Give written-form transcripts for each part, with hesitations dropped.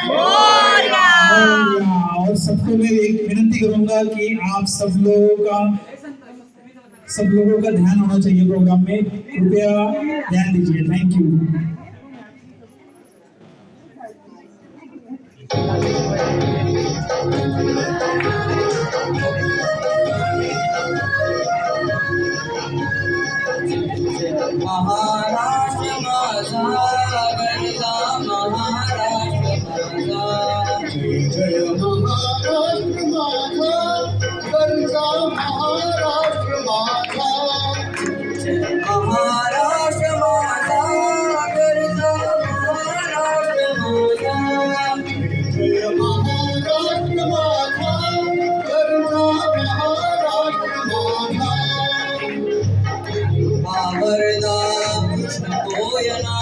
मोरया। और सबको मैं एक विनती करूंगा कि आप सब लोगों का ध्यान होना चाहिए प्रोग्राम में, कृपया ध्यान दीजिए। Thank you. महाराष्ट्र माझा गरजा, महाराष्ट्र माझा जय महाराष्ट्र माझा गरजा, महाराष्ट्र माझा महाराष्ट्र माझा गरजा, महाराष्ट्र माझा जय महाराष्ट्र माझा गरजा, महाराष्ट्र माझा वावरदा कृष्ण कोयना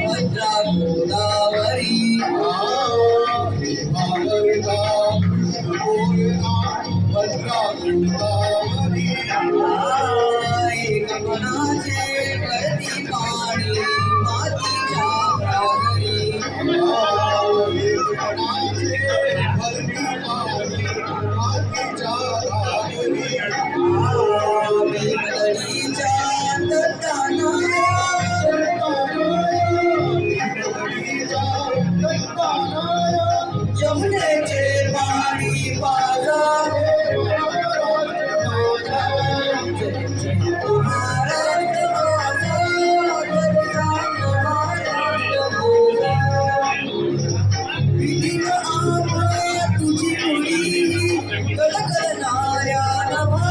भद्रा गोदावरी एक मनाचे करती पाणी मातीच्या प्रागरी भीमदडीच्या यमुनेचे पाणी पाजा महाराष्ट्र माझा गरजा, महाराष्ट्र माझा विधीन आम्हा तुझी मुली कळकळणाऱ्या नभा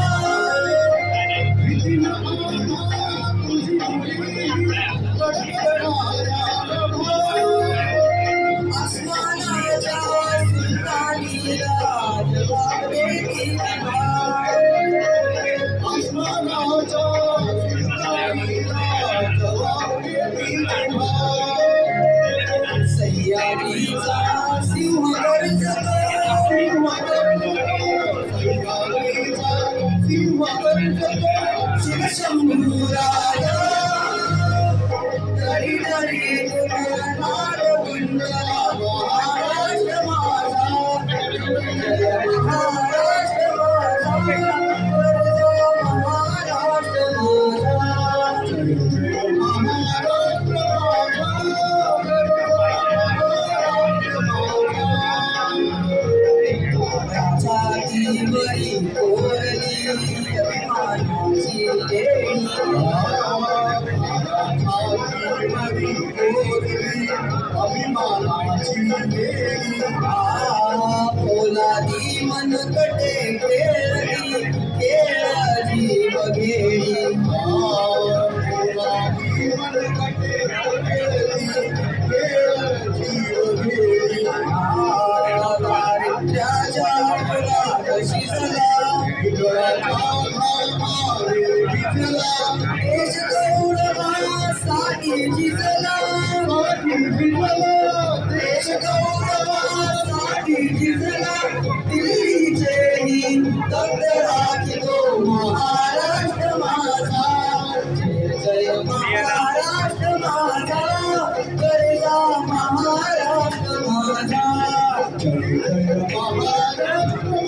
आसमानाच्या सुलतानी राजवाडे सह्याद्रीचा सिंह गर्जतो शिवशंभू राजा तरी तरी तुमरनार गुंजा महाराष्ट्र माझा जय महाराष्ट्र माझा गरजा, महाराष्ट्र छातीवरी कोरली अभिमानाची लेणी पोलादी मनकटे खेळली खेळाची बघेरी दारिद्र्याच्या मुळात शिजला देश गौरवासाठी झिजला देश गौरवासाठी झिजला दिल्लीचेही दगड राखितो महाराष्ट्र माझा जय जय महाराष्ट्र माझा गरजा, महाराष्ट्र माझा जय जय महाराष्ट्र